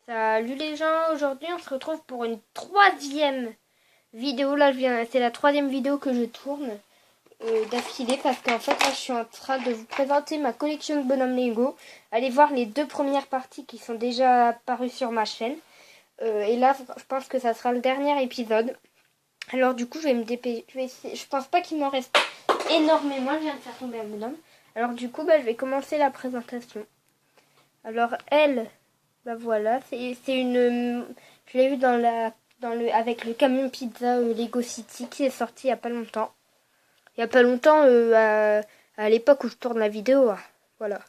Salut les gens, aujourd'hui on se retrouve pour une troisième vidéo. Là, c'est la troisième vidéo que je tourne d'affilée parce qu'en fait là je suis en train de vous présenter ma collection de bonhommes Lego. Allez voir les deux premières parties qui sont déjà apparues sur ma chaîne. Et là je pense que ça sera le dernier épisode. Alors du coup je vais me dépêcher. Je pense pas qu'il m'en reste énormément, je viens de faire tomber un bonhomme. Alors du coup je vais commencer la présentation. Alors elle... Bah voilà, c'est une... Je l'ai vu avec le camion pizza Lego City qui est sorti il y a pas longtemps. Il y a pas longtemps, à l'époque où je tourne la vidéo. Voilà.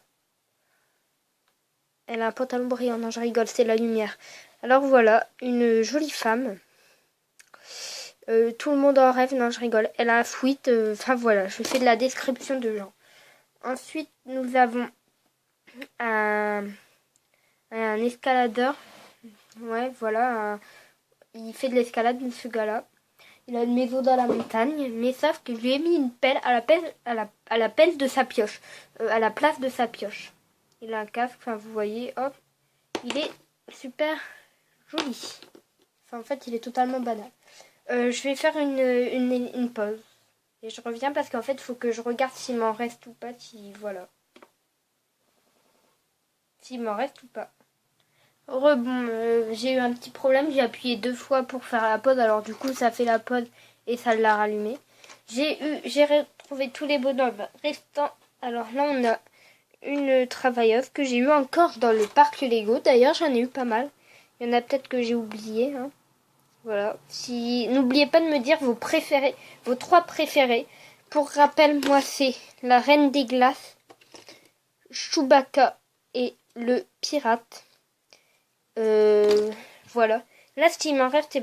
Elle a un pantalon brillant, non je rigole, c'est la lumière. Alors voilà, une jolie femme. Tout le monde en rêve, non je rigole. Elle a un sweat, enfin voilà, je fais de la description de gens. Ensuite, nous avons un escaladeur. Ouais, voilà, il fait de l'escalade, ce gars-là. Il a une maison dans la montagne, mais sauf que je lui ai mis une pelle à la pelle de sa pioche, à la place de sa pioche. Il a un casque, enfin vous voyez, hop, il est super joli. Enfin en fait, il est totalement banal. Je vais faire une pause. Et je reviens parce qu'en fait, il faut que je regarde s'il m'en reste ou pas, voilà. S'il m'en reste ou pas. J'ai eu un petit problème, j'ai appuyé 2 fois pour faire la pause, alors du coup ça fait la pause et ça l'a rallumé. J'ai retrouvé tous les bonhommes restants. Alors là on a une travailleuse que j'ai eu encore dans le parc Lego. D'ailleurs j'en ai eu pas mal. Il y en a peut-être que j'ai oublié. Voilà. N'oubliez pas de me dire vos préférés, vos 3 préférés. Pour rappel, moi c'est la Reine des Glaces, Chewbacca et le Pirate. Voilà. Là, ce qui m'en reste,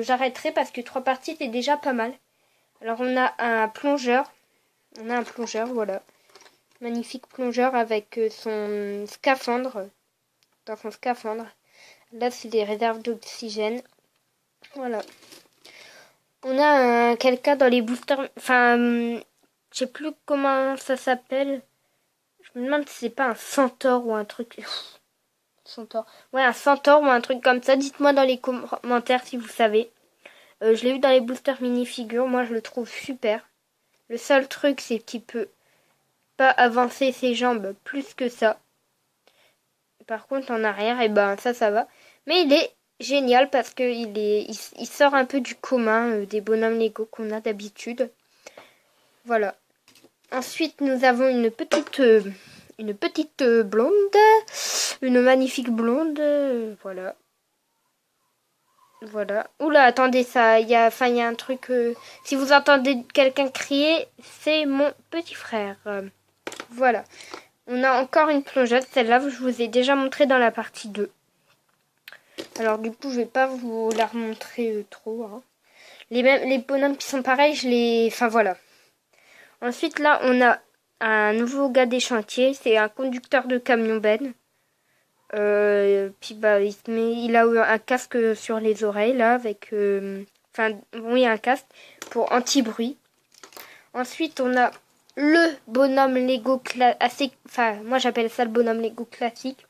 j'arrêterai parce que 3 parties, c'est déjà pas mal. Alors, on a un plongeur. Voilà. Magnifique plongeur avec son scaphandre. Dans son scaphandre. Là, c'est des réserves d'oxygène. Voilà. On a quelqu'un dans les boosters. Enfin, je sais plus comment ça s'appelle. Je me demande si c'est pas un centaure ou un truc. Centaure. Ouais, un centaure ou un truc comme ça. Dites-moi dans les commentaires si vous savez. Je l'ai vu dans les boosters minifigures. Moi, je le trouve super. Le seul truc, c'est qu'il peut pas avancer ses jambes plus que ça. Par contre, en arrière, ça va. Mais il est génial parce que il sort un peu du commun des bonhommes Lego qu'on a d'habitude. Voilà. Ensuite, nous avons une petite blonde. Une magnifique blonde. Voilà. Voilà. Oula, attendez, il y a un truc. Si vous entendez quelqu'un crier, c'est mon petit frère. Voilà. On a encore une plongeuse. Celle-là, je vous ai déjà montré dans la partie 2. Alors, du coup, je vais pas vous la remontrer trop. Les bonhommes qui sont pareils, Enfin, voilà. Ensuite, là, on a un nouveau gars des chantiers. C'est un conducteur de camion Ben. Puis il a un casque sur les oreilles là avec un casque pour anti-bruit. Ensuite on a le bonhomme Lego moi j'appelle ça le bonhomme Lego classique.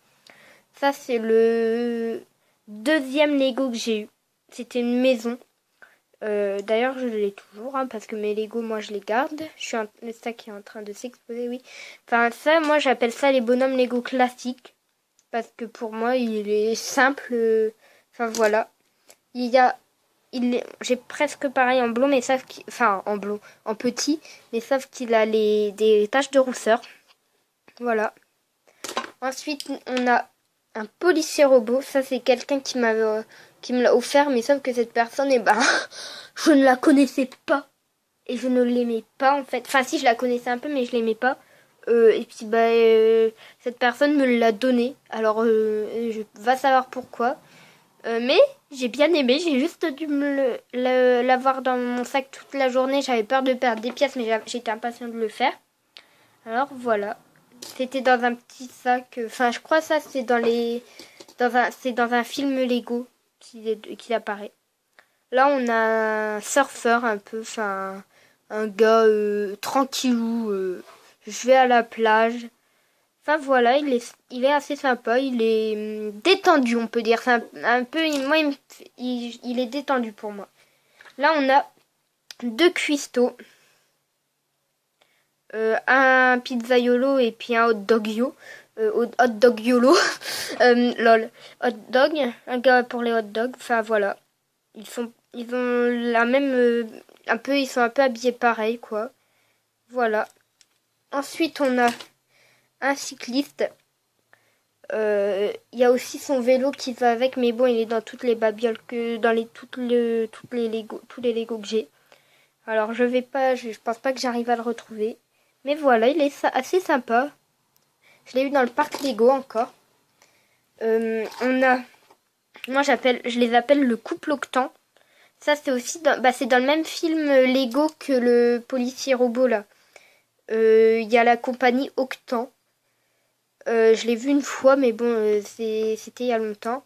Ça c'est le deuxième Lego que j'ai eu. C'était une maison. D'ailleurs je l'ai toujours parce que mes Lego moi je les garde. Le sac est en train de s'exposer, oui. Enfin ça moi j'appelle ça les bonhommes Lego classiques. Parce que pour moi, il est simple. Enfin, voilà. J'ai presque pareil en blond, mais sauf qu'il... Enfin, en blond, en petit. Mais sauf qu'il a des taches de rousseur. Voilà. Ensuite, on a un policier robot. Ça, c'est quelqu'un qui me l'a offert. Mais sauf que cette personne, je ne la connaissais pas. Et je ne l'aimais pas, en fait. Enfin, si, je la connaissais un peu, mais je l'aimais pas. Et puis cette personne me l'a donné. Alors je va savoir pourquoi. Mais j'ai bien aimé. J'ai juste dû l'avoir dans mon sac toute la journée. J'avais peur de perdre des pièces, mais j'étais impatient de le faire. Alors voilà. C'était dans un petit sac. Enfin, je crois ça c'est c'est dans un film Lego qui apparaît. Là, on a un surfeur un peu, un gars tranquillou. Je vais à la plage. Enfin voilà, il est assez sympa, il est détendu, on peut dire. C'est un peu, moi, il est détendu pour moi. Là, on a deux cuistots, un pizzaiolo et puis un hot dog yo. Hot dog yolo, lol. Hot dog, un gars pour les hot dogs. Enfin voilà, ils ont la même, ils sont un peu habillés pareil quoi. Voilà. Ensuite, on a un cycliste. Il y a aussi son vélo qui va avec, mais bon, il est dans toutes les babioles que dans tous les Lego que j'ai. Alors je pense pas que j'arrive à le retrouver. Mais voilà, il est assez sympa. Je l'ai eu dans le parc Lego encore. On a, je les appelle le couple Octan. Ça c'est aussi c'est dans le même film Lego que le policier robot là. Il y a la compagnie Octan. Je l'ai vu une fois, mais bon, c'était il y a longtemps.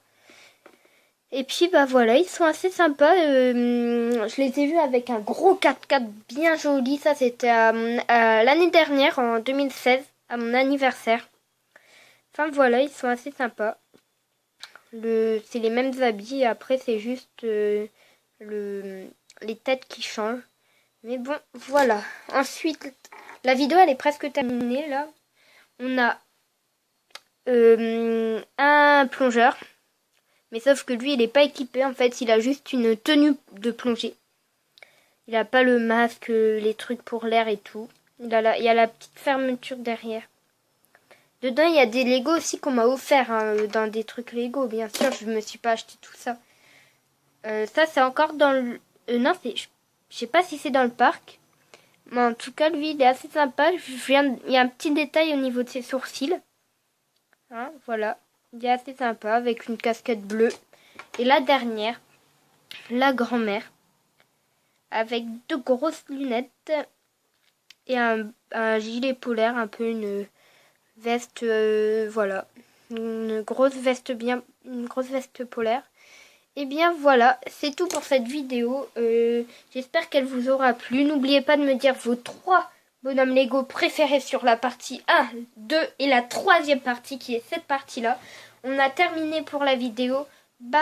Et puis voilà, ils sont assez sympas. Je les ai vus avec un gros 4x4 bien joli. Ça, c'était l'année dernière, en 2016, à mon anniversaire. Enfin voilà, ils sont assez sympas. C'est les mêmes habits. Après, c'est juste les têtes qui changent. Mais bon, voilà. Ensuite, la vidéo, elle est presque terminée là. On a un plongeur. Mais sauf que lui, il n'est pas équipé. En fait, il a juste une tenue de plongée. Il n'a pas le masque, les trucs pour l'air et tout. Il y a la petite fermeture derrière. Dedans, il y a des Lego aussi qu'on m'a offert dans des trucs Lego. Bien sûr, je me suis pas acheté tout ça. Ça, c'est encore dans le... non, je sais pas si c'est dans le parc. Mais en tout cas, lui, il est assez sympa. Il y a un petit détail au niveau de ses sourcils. Hein, voilà. Il est assez sympa avec une casquette bleue. Et la dernière, la grand-mère, avec deux grosses lunettes et un gilet polaire, un peu une veste, voilà. Une grosse veste polaire. Et bien voilà, c'est tout pour cette vidéo. J'espère qu'elle vous aura plu. N'oubliez pas de me dire vos 3 bonhommes Lego préférés sur la partie 1, 2 et la 3e partie qui est cette partie-là. On a terminé pour la vidéo. Bye!